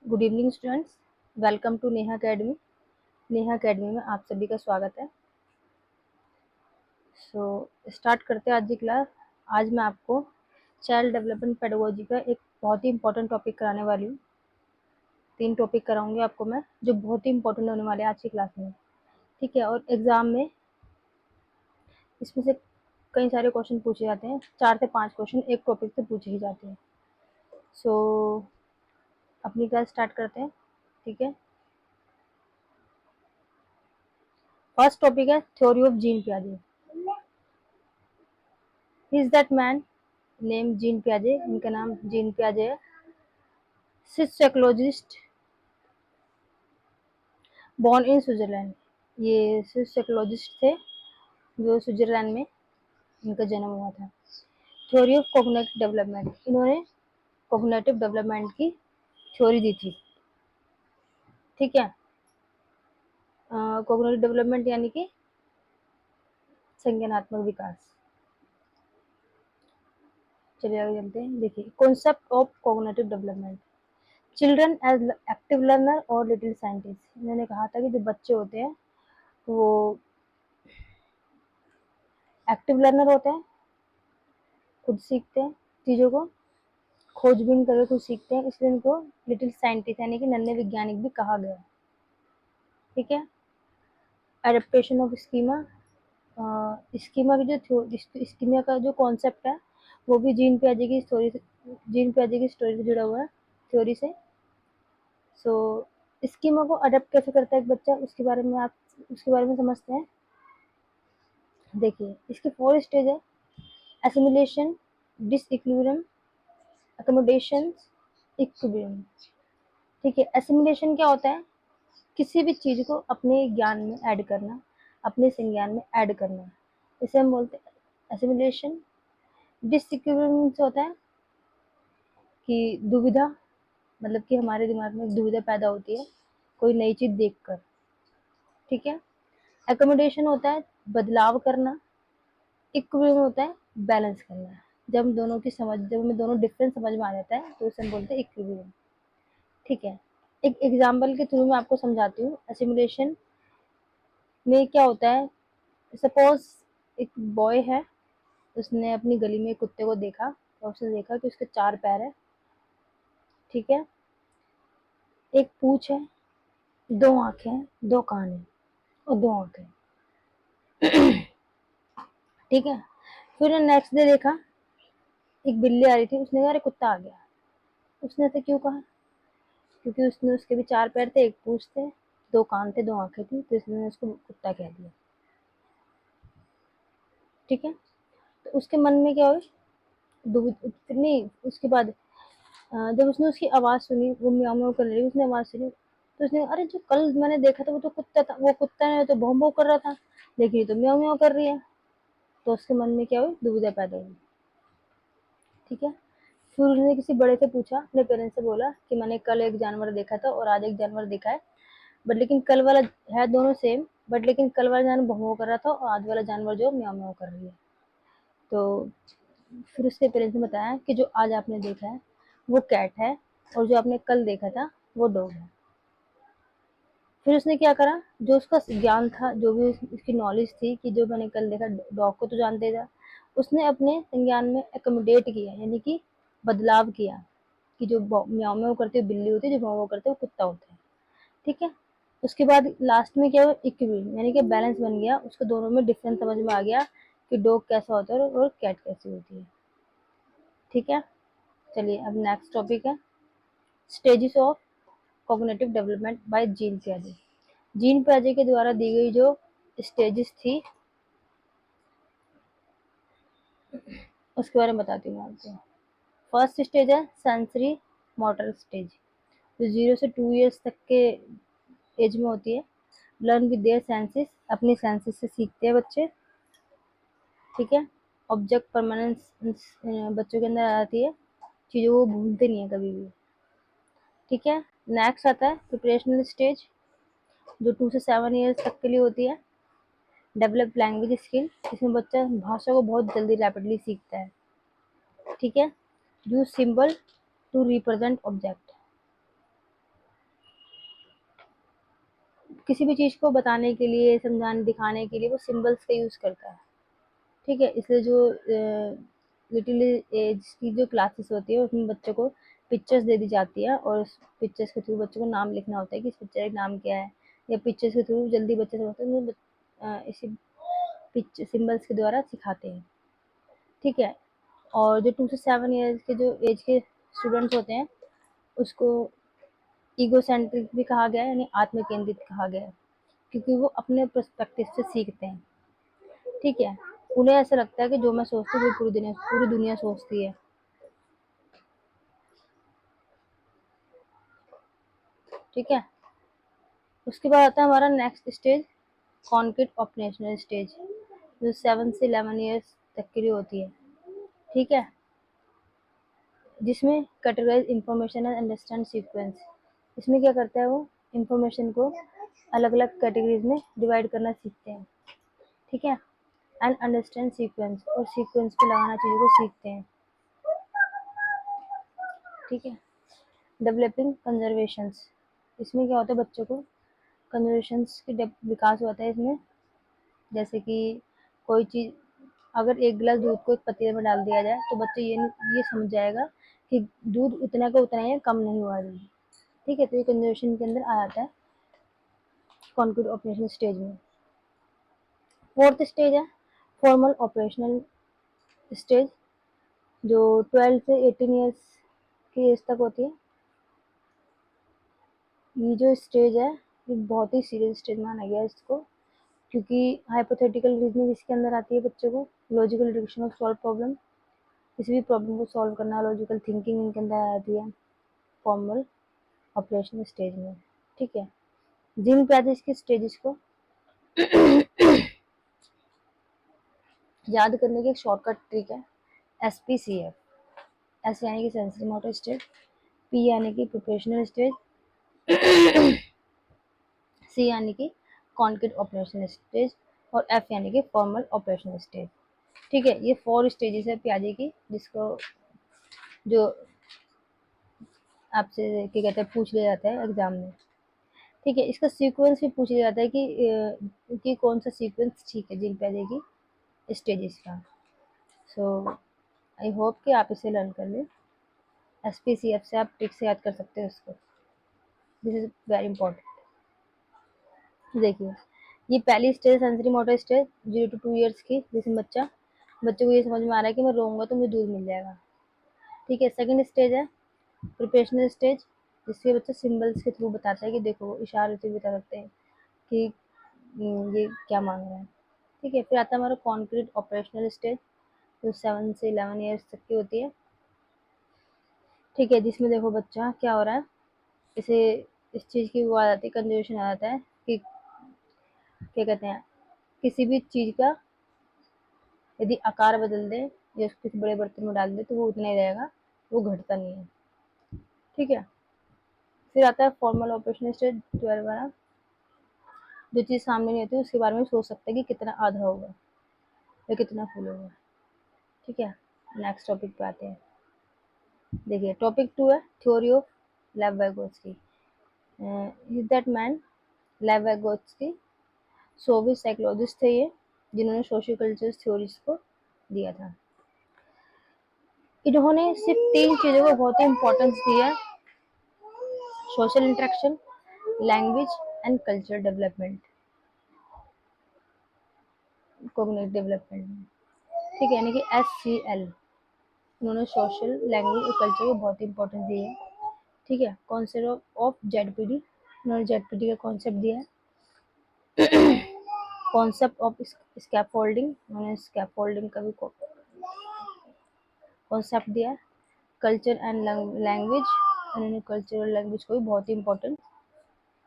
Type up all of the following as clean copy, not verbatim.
Good evening students, welcome to Neha academy. Neha academy में आप सभी का स्वागत है। स्टार्ट करते हैं आज की क्लास। आज मैं आपको चाइल्ड डेवलपमेंट पेडागोजी का एक बहुत ही इंपॉर्टेंट टॉपिक कराने वाली हूँ। 3 टॉपिक कराऊंगी आपको मैं, जो बहुत ही इंपॉर्टेंट होने वाले हैं आज की क्लास में। ठीक है, और एग्जाम में इसमें से कई सारे क्वेश्चन पूछे जाते हैं। 4 से 5 क्वेश्चन एक टॉपिक से पूछे ही जाते हैं। अपनी क्लास स्टार्ट करते हैं। ठीक है, फर्स्ट टॉपिक है थ्योरी ऑफ जीन पियाजे। He is that man name Jean पियाजे। इनका नाम जीन पियाजे है। Swiss psychologist, born in Switzerland. ये स्विस साइकोलॉजिस्ट थे जो स्विट्जरलैंड में इनका जन्म हुआ था। थ्योरी ऑफ कॉग्निटिव डेवलपमेंट, इन्होंने कॉग्निटिव डेवलपमेंट की थ्योरी दी थी। ठीक है, कॉग्निटिव डेवलपमेंट यानी कि संज्ञानात्मक विकास। चलिए आगे चलते हैं। देखिए, concept of cognitive development, children as active learner और लिटिल साइंटिस्ट। इन्होंने कहा था कि जो बच्चे होते हैं वो एक्टिव लर्नर होते हैं, खुद सीखते हैं चीज़ों को, खोजबीन करके कुछ सीखते हैं, इसलिए इनको लिटिल साइंटिस्ट यानी कि नन्हे वैज्ञानिक भी कहा गया। ठीक है, एडेप्टेशन ऑफ स्कीमा। स्कीमा की स्कीमा का जो कॉन्सेप्ट है वो भी जीन पियाजे की स्टोरी से जुड़ा हुआ है, थ्योरी से। स्कीमा को अडेप्ट कैसे करता है एक बच्चा, उसके बारे में समझते हैं। देखिए, इसके 4 स्टेज है: एसिमिलेशन, डिसइक्विलिब्रियम, अकोमोडेशन, इक्विलिब्रियम। ठीक है, एसिमिलेशन क्या होता है? किसी भी चीज को अपने ज्ञान में ऐड करना, अपने संज्ञान में ऐड करना, इसे हम बोलते हैं एसिमिलेशन। डिसइक्विलिब्रियम से होता है कि दुविधा, मतलब कि हमारे दिमाग में एक दुविधा पैदा होती है कोई नई चीज देखकर। ठीक है, एकोमोडेशन होता है बदलाव करना, इक्विलिब्रियम होता है बैलेंस करना। जब हमें दोनों डिफरेंस समझ में आ जाता है तो उसे हम बोलते हैं इक्विलिब्रियम। ठीक है, एक एग्जाम्पल के थ्रू मैं आपको समझाती हूँ। एसिमिलेशन में क्या होता है, सपोज एक बॉय है, उसने अपनी गली में एक कुत्ते को देखा और उसने देखा कि उसके 4 पैर है। ठीक है, एक पूंछ है, 2 आंखें हैं, 2 कान है और 2 आंखें। ठीक है, फिर नेक्स्ट डे देखा एक बिल्ली आ रही थी, उसने कहा अरे कुत्ता आ गया। उसने ऐसे क्यों कहा? क्योंकि उसके भी 4 पैर थे, एक पूंछ थे, 2 कान थे, 2 आंखें थी, तो इसलिए उसको कुत्ता कह दिया। ठीक है, तो उसके मन में क्या हुई, नहीं, उसके बाद जब उसने उसकी आवाज़ सुनी, वो म्याऊं म्याऊं कर रही, उसने आवाज़ सुनी, तो उसने अरे जो कल मैंने देखा था वो तो कुत्ता था, वो कुत्ता है तो भौं भौं कर रहा था, लेकिन ये तो म्याऊं म्याऊं कर रही है। तो उसके मन में क्या हुई, दुविधा पैदा हुई। ठीक है, फिर उसने किसी बड़े से पूछा, अपने पेरेंट्स से बोला कि मैंने कल एक जानवर देखा था और आज एक जानवर देखा है, बट लेकिन कल वाला है दोनों सेम, बट लेकिन कल वाला जानवर भौं भौं कर रहा था और आज वाला जानवर जो म्याऊं म्याऊं कर रही है। तो फिर उसके पेरेंट्स ने बताया कि जो आज आपने देखा है वो कैट है और जो आपने कल देखा था वो डॉग है। फिर उसने क्या करा, जो उसका ज्ञान था, जो भी उसकी नॉलेज थी कि जो मैंने कल देखा, डॉग को तो जानते था, उसने अपने संज्ञान में एकोमोडेट किया, यानी कि बदलाव किया कि जो म्याऊं म्याऊं करती है बिल्ली होती है, जो भौं भौं करते है वो कुत्ता होता है। ठीक है, उसके बाद लास्ट में क्या हुआ, इक्विलिब्रियम यानी कि बैलेंस बन गया, उसको दोनों में डिफरेंस समझ में आ गया कि डॉग कैसा होता है और कैट कैसी होती है। ठीक है, चलिए अब नेक्स्ट टॉपिक है stages of cognitive development by Jean पियाजे। जीन पियाजे के द्वारा दी गई जो स्टेजेस थी उसके बारे में बताती हूँ आपको। फर्स्ट स्टेज है सेंसरी मोटर स्टेज, जो 0 से 2 ईयर्स तक के एज में होती है। लर्न विद देयर सेंसेस, अपने सेंसेस से सीखते हैं बच्चे। ठीक है, ऑब्जेक्ट परमानेंस बच्चों के अंदर आती है, चीज़ों को भूलते नहीं है कभी भी। ठीक है, नेक्स्ट आता है प्रिपरेशनल स्टेज, जो 2 से 7 ईयर्स तक के लिए होती है। डेवलप लैंग्वेज स्किल, इसमें बच्चा भाषा को बहुत जल्दी रैपिडली सीखता है। ठीक है, use symbol to represent object, किसी भी चीज़ को बताने के लिए, समझाने, दिखाने के लिए वो सिंबल्स का यूज़ करता है। ठीक है, इसलिए जो लिटिल एज की जो क्लासेस होती है उसमें बच्चों को पिक्चर्स दे दी जाती है और उस पिक्चर्स के थ्रू बच्चों को नाम लिखना होता है कि इस पिक्चर का नाम क्या है, या पिक्चर्स के थ्रू जल्दी बच्चे समझते हैं इसी पिक्च सिंबल्स के द्वारा सिखाते हैं। ठीक है, और जो 2 से 7 ईयर्स के जो एज के स्टूडेंट्स होते हैं उसको ईगोसेंट्रिक भी कहा गया है, यानी आत्म केंद्रित कहा गया है, क्योंकि वो अपने पर्सपेक्टिव से सीखते हैं। ठीक है, उन्हें ऐसा लगता है कि जो मैं सोचती हूँ वो पूरी दुनिया सोचती है। ठीक है, उसके बाद आता है हमारा next stage, concrete operational stage, जो 7 से 11 ईयर्स तक के लिए होती है। ठीक है, जिसमें categorize information and understand sequence. इसमें क्या करता है, वो इंफॉर्मेशन को अलग अलग कैटेगरीज में डिवाइड करना सीखते हैं। ठीक है, एंड अंडरस्टैंड सीक्वेंस, और सीक्वेंस पे लगाना चीज़ों को सीखते हैं। ठीक है, डेवलपिंग कंजर्वेशंस, इसमें क्या होता है, बच्चों को कंजर्वेशंस की विकास होता है इसमें। जैसे कि कोई चीज़, अगर एक गिलास दूध को एक पतीले में डाल दिया जाए तो बच्चे ये समझ जाएगा कि दूध उतना का उतना ही है, कम नहीं हुआ है। ठीक है, तो ये कंजर्वेशन के अंदर आ जाता है कॉन्क्रीट ऑपरेशन स्टेज में। फोर्थ स्टेज है फॉर्मल ऑपरेशनल स्टेज, जो 12 से 18 ईयर्स की एज तक होती है। ये जो स्टेज है ये बहुत ही सीरियस स्टेज माना गया है इसको, क्योंकि हाइपोथेटिकल रीजनिंग इसके अंदर आती है बच्चों को, logical deduction of solve problem, किसी भी प्रॉब्लम को सॉल्व करना, लॉजिकल थिंकिंग इनके अंदर आ जाती है फॉर्मल ऑपरेशन स्टेज में। ठीक है, जिन पैथेज के स्टेजेस को याद करने की एक शॉर्टकट ट्रिक है SPCF। एस यानी कि सेंसरी मोटर स्टेज, P यानी कि प्रिपरेशनल स्टेज, C यानी कि कॉन्क्रीट ऑपरेशनल स्टेज, और F यानी कि फॉर्मल ऑपरेशनल स्टेज। ठीक है, ये 4 स्टेजेस है पियाजे की, जिसको जो आपसे क्या कहते हैं पूछ लिया जाता है एग्जाम में। ठीक है, इसका सीक्वेंस भी पूछ लिया जाता है कि कौन सा सीक्वेंस ठीक है जिन पियाजे की स्टेजेस का। सो आई होप कि आप इसे लर्न कर लें। SPCF से आप ट्रिक से याद कर सकते हैं उसको, दिस इज वेरी इंपॉर्टेंट। देखिए, ये पहली stage sensory motor stage 0 to 2 years की, जिसमें बच्चे को ये समझ में आ रहा है कि मैं रोऊंगा तो मुझे दूध मिल जाएगा। ठीक है, सेकंड स्टेज है प्रिपरेशनल स्टेज, जिसके बच्चा सिंबल्स के थ्रू बताता है कि देखो, इशारे से बता सकते हैं कि ये क्या मांग रहा है। ठीक है, फिर आता है हमारा कॉन्क्रीट ऑपरेशनल स्टेज, जो 7 से 11 ईयर्स तक की होती है। ठीक है, जिसमें देखो बच्चा क्या हो रहा है, इसे इस चीज़ की वो आ जाती है, कंजर्वेशन आ जाता है कि क्या कहते हैं, किसी भी चीज़ का यदि आकार बदल दें या उसको किसी बड़े बर्तन में डाल दें तो वो उतना ही रहेगा, वो घटता नहीं है। ठीक है, फिर आता है फॉर्मल ऑपरेशन स्टेज 12 वाला, जो चीज़ सामने नहीं होती उसके बारे में सोच सकते हैं कि कितना आधा होगा या कितना फुल होगा। ठीक है, नेक्स्ट टॉपिक पे आते हैं। देखिए, टॉपिक 2 है थ्योरी ऑफ लेव वैगोत्स्की। दैट मैन लेव वैगोत्स्की सोवियत साइकोलॉजिस्ट थे ये, जिन्होंने सोशियो कल्चर थ्योरीज को दिया था। इन्होंने सिर्फ 3 चीज़ों को बहुत ही इंपॉर्टेंस दिया है, social interaction, language and culture development, cognitive development. ठीक है, यानी कि SCL। उन्होंने सोशल, लैंग्वेज और कल्चर को बहुत इंपॉर्टेंस दी है। ठीक है, कॉन्सेप्ट ऑफ ZPD, उन्होंने ZPD का कॉन्सेप्ट दिया है। कॉन्सेप्ट ऑफ स्कैफोल्डिंग, उन्होंने स्कैफोल्डिंग का भी कॉन्सेप्ट दिया है। कल्चर एंड लैंग्वेज, उन्होंने कल्चर और लैंग्वेज को भी बहुत ही इंपॉर्टेंस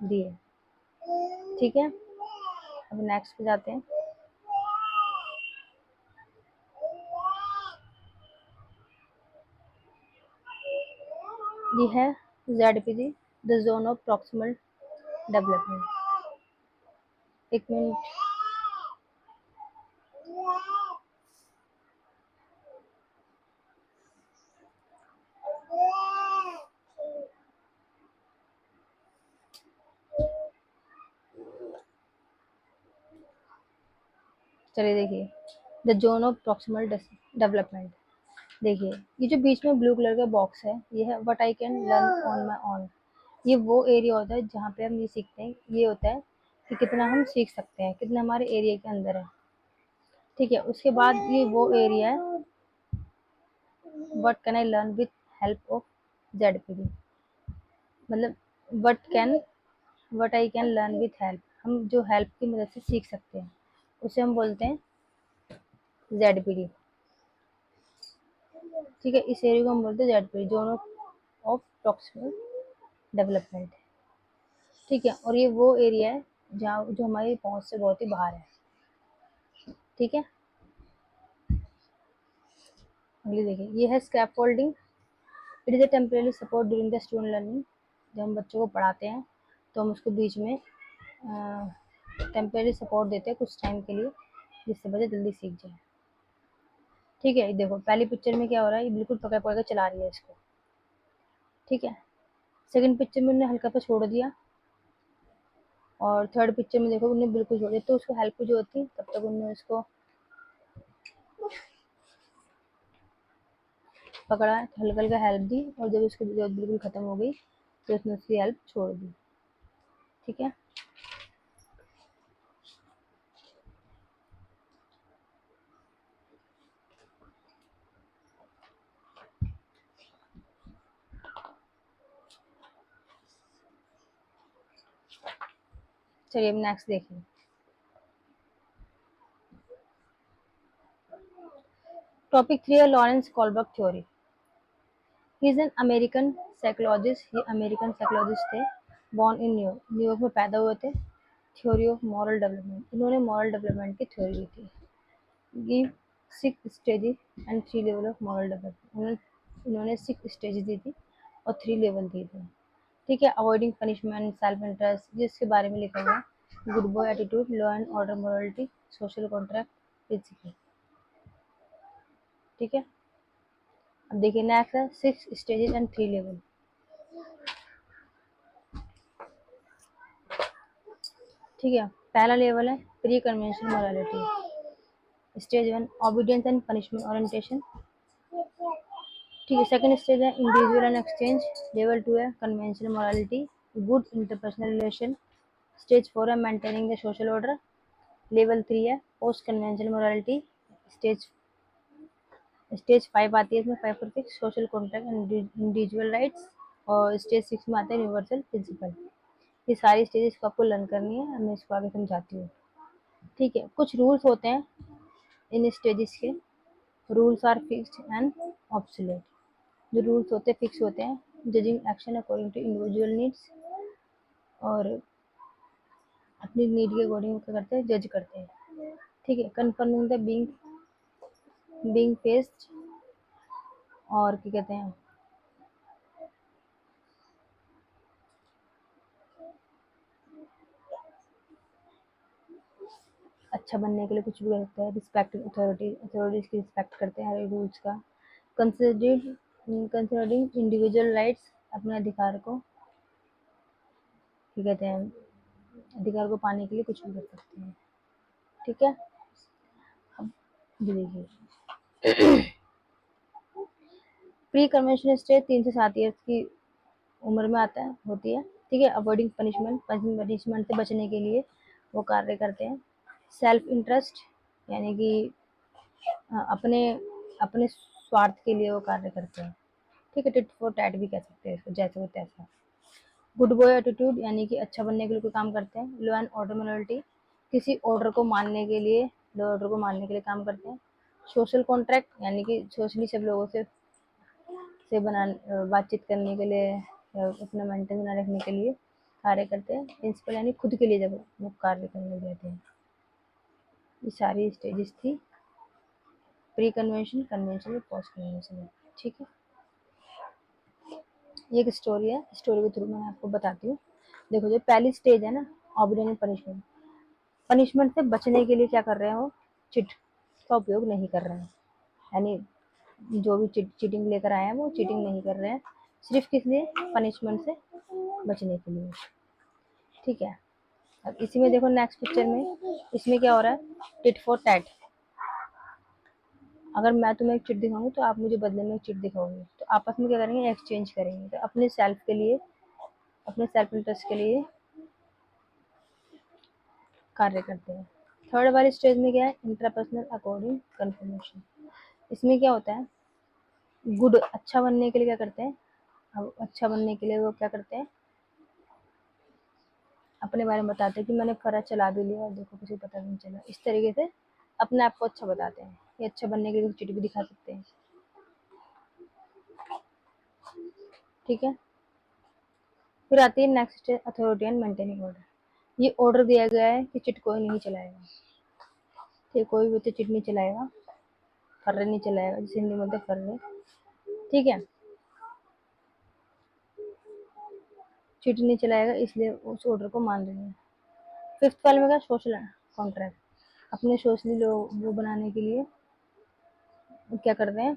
दी है। ठीक है, अब नेक्स्ट पे जाते हैं। ये है ZPD, the zone of proximal development. एक मिनट, चलिए देखिए, the zone of proximal development. देखिए, ये जो बीच में ब्लू कलर का बॉक्स है, ये है what I can learn on my own. ये वो एरिया होता है जहाँ पे हम ये सीखते हैं, ये होता है कि कितना हम सीख सकते हैं, कितना हमारे एरिया के अंदर है। ठीक है, उसके बाद ये वो एरिया है what can I learn with help of ZPD. मतलब what I can learn with help, हम जो हेल्प की मदद से सीख सकते हैं उसे हम बोलते हैं जेडपीडी। ठीक है, इस एरिया को हम बोलते हैं ZPD, zone of proximal development. ठीक है, और ये वो एरिया है जहाँ जो हमारी पहुंच से बहुत ही बाहर है। ठीक है, अगली देखिए, ये है scaffolding. It is a temporary support during the student learning. जब हम बच्चों को पढ़ाते हैं तो हम उसको बीच में टेम्परेरी सपोर्ट देते हैं कुछ टाइम के लिए, जिससे बच्चे जल्दी सीख जाए। ठीक है, देखो पहली पिक्चर में क्या हो रहा है, ये बिल्कुल पकड़ पकड़ के चला रही है इसको। ठीक है, सेकंड पिक्चर में उन्हें हल्का सा छोड़ दिया, और थर्ड पिक्चर में देखो उन्हें बिल्कुल छोड़ दिया। तो उसको हेल्प जो होती तब तक उन्होंने उसको पकड़ा, हल्का हल्का हेल्प दी, और जब उसकी जरूरत बिल्कुल खत्म हो गई तो उसने उसकी हेल्प छोड़ दी। ठीक है, चलिए अब नेक्स्ट देखिए। टॉपिक 3 है Lawrence Kohlberg theory. He is an American psychologist, ये अमेरिकन साइकोलॉजिस्ट थे, बॉर्न इन न्यूयॉर्क, न्यूयॉर्क में पैदा हुए थे। थ्योरी ऑफ मॉरल डेवलपमेंट, इन्होंने मॉरल डेवलपमेंट की थ्योरी दी थी। Give 6 stages and 3 level of moral development, इन्होंने 6 स्टेजेस दी थी और 3 लेवल दिए थे। ठीक है, अवॉइडिंग पनिशमेंट, सेल्फ इंटरेस्ट, जिसके बारे में लिखा हुआ है, good boy attitude, law and order, morality, social contract, principle. ठीक है, अब देखिए नेक्स्ट है 6 स्टेजेस एंड 3 लेवल। ठीक है, पहला लेवल है pre conventional morality. Stage 1 obedience and punishment orientation. ठीक है, सेकंड स्टेज है इंडिविजुअल एंड एक्सचेंज। लेवल 2 है conventional morality, good interpersonal relation. Stage 4 है maintaining the social order. Level 3 है post conventional morality. Stage stage 5 आती है इसमें, 5 पर fix social contract and individual rights. और स्टेज 6 में आता है यूनिवर्सल प्रिंसिपल। ये सारी स्टेजेस को आपको लर्न करनी है, मैं इसको आगे समझाती हूँ। ठीक है, कुछ रूल्स होते हैं इन स्टेजेस के। Rules are fixed and obsolete. जो रूल्स होते हैं फिक्स होते हैं, judging action according to individual needs, और अपनी नीड के अकॉर्डिंग क्या करते हैं, जज करते हैं। ठीक है, कन्फर्मिंग द बीइंग फेस्ड, और क्या कहते हैं, अच्छा बनने के लिए कुछ भी कर सकते हैं। रिस्पेक्ट अथॉरिटीज की रिस्पेक्ट करते हैं हर रूल्स का। कंसिडरिंग इंडिविजुअल राइट्स, अपने अधिकार को क्या कहते हैं, अधिकार को पाने के लिए कुछ भी कर सकते हैं। ठीक है, अब ये देखिए, प्री कन्वेंशन स्टेज 3 से 7 ईयर्स की उम्र में आता है, होती है। ठीक है, अवॉइडिंग पनिशमेंट से बचने के लिए वो कार्य करते हैं। सेल्फ इंटरेस्ट, यानी कि अपने अपने स्वार्थ के लिए वो कार्य करते हैं। ठीक है, टिट फॉर टैट भी कह सकते हैं इसको, जैसे हो तैसा। गुड बॉय एटीट्यूड, यानी कि अच्छा बनने के लिए कोई काम करते हैं। लॉ एंड ऑर्डर मोरालिटी, किसी ऑर्डर को मानने के लिए, लॉ ऑर्डर को मानने के लिए काम करते हैं। सोशल कॉन्ट्रैक्ट, यानी कि सोशली सब लोगों से बातचीत करने के लिए, अपना मेंटेन बना रखने के लिए कार्य करते हैं। प्रिंसिपल, यानी खुद के लिए जब वो कार्य करने देते हैं। ये सारी स्टेजेस थी pre convention, convention, post convention. ठीक है, ये एक स्टोरी है, स्टोरी के थ्रू मैं आपको बताती हूँ। देखो, जो पहली स्टेज है ना, ऑब्लिवियन पनिशमेंट, पनिशमेंट से बचने के लिए क्या कर रहे हैं वो, चिट का उपयोग नहीं कर रहे हैं। यानी जो भी चीटिंग लेकर आए हैं वो चीटिंग नहीं कर रहे हैं, सिर्फ किस लिए, पनिशमेंट से बचने के लिए। ठीक है, अब इसी में देखो नेक्स्ट पिक्चर में, इसमें क्या हो रहा है, टिट फॉर टैट। अगर मैं तुम्हें एक चिट दिखाऊंगी तो आप मुझे बदले में एक चिट दिखाओगे, तो आपस में क्या करेंगे, एक्सचेंज करेंगे, तो अपने सेल्फ के लिए, अपने सेल्फ इंटरेस्ट के लिए कार्य करते हैं। थर्ड वाली स्टेज में क्या है, इंटरपर्सनल अकॉर्डिंग कन्फर्मेशन। इसमें क्या होता है, गुड, अच्छा बनने के लिए क्या करते हैं, अब अच्छा बनने के लिए वो क्या करते हैं, अपने बारे में बताते हैं कि मैंने खरा चला भी लिया और देखो किसी को पता भी नहीं चला। इस तरीके से अपने आप को अच्छा बताते हैं, ये अच्छा बनने के लिए चिट भी दिखा सकते हैं। ठीक है, फिर आती है next stage, authority and maintaining order. ये ऑर्डर दिया गया है कि चिट कोई नहीं चलाएगा, ठीक, कोई भी तो चिट नहीं चलाएगा, फर्रे नहीं चलाएगा, जिसे हिंदी में बोलते हैं फर्रे। ठीक है, चिट नहीं चलाएगा, इसलिए उस ऑर्डर को मान रही है। फिफ्थ वाले में क्या, सोशल कॉन्ट्रैक्ट। अपने सोशली लोग वो बनाने के लिए क्या कर रहे हैं,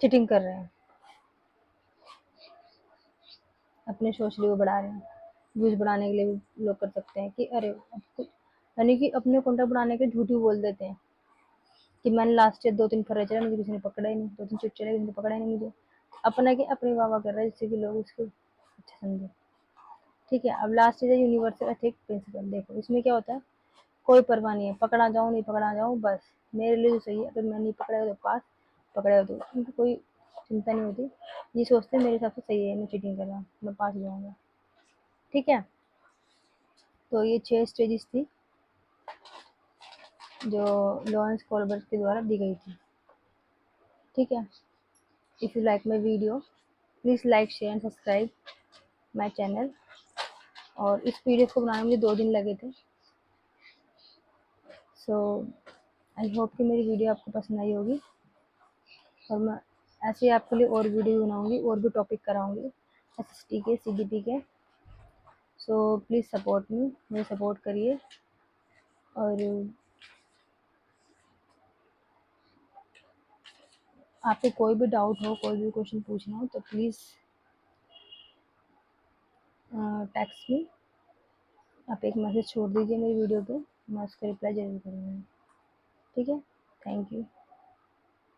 चिटिंग कर रहे हैं, अपने सोशली वो बढ़ा रहे हैं। व्यूज बढ़ाने के लिए भी लोग कर सकते हैं कि अरे यानी कि अपने कॉन्टेंट बढ़ाने के झूठी बोल देते हैं कि मैंने लास्ट ईयर 2-3 फर्रे चला, मुझे किसी ने पकड़ा ही नहीं, 2-3 चिट चले, किसी ने पकड़ा ही नहीं मुझे। अपना की अपनी वाह कर रहा है, जिससे कि लोग उसको अच्छा समझे। ठीक है, अब लास्ट चीज है यूनिवर्सल एथिक प्रिंसिपल। देखो इसमें क्या होता है, कोई परवाह नहीं है, पकड़ा जाऊँ नहीं पकड़ा जाऊँ, बस मेरे लिए तो सही है, अगर मैं नहीं पकड़ा तो पास, पकड़ा तो उनको कोई चिंता नहीं होती। ये सोचते हैं मेरे हिसाब से सही है, मैं चीटिंग कर रहा हूँ, मैं पास हो जाऊँगा। ठीक है, तो ये 6 स्टेजेस थी जो लॉरेंस कॉल्बर्ट के द्वारा दी गई थी। ठीक है, if you like my video please like share and subscribe my channel. और इस पीडीएफ को बनाने में मुझे 2 दिन लगे थे। सो आई होप कि मेरी वीडियो आपको पसंद आई होगी, और मैं ऐसे ही आपके लिए और वीडियो बनाऊंगी, और भी टॉपिक कराऊंगी एसएसटी के, सीडीपी के। सो प्लीज़ सपोर्ट मी, मुझे सपोर्ट करिए। और आपको कोई भी डाउट हो, कोई भी क्वेश्चन पूछना हो तो प्लीज़ टेक्स्ट मी, आप एक मैसेज छोड़ दीजिए मेरी वीडियो पे, मैं उसका रिप्लाई ज़रूर करूँगी। ठीक है, थैंक यू।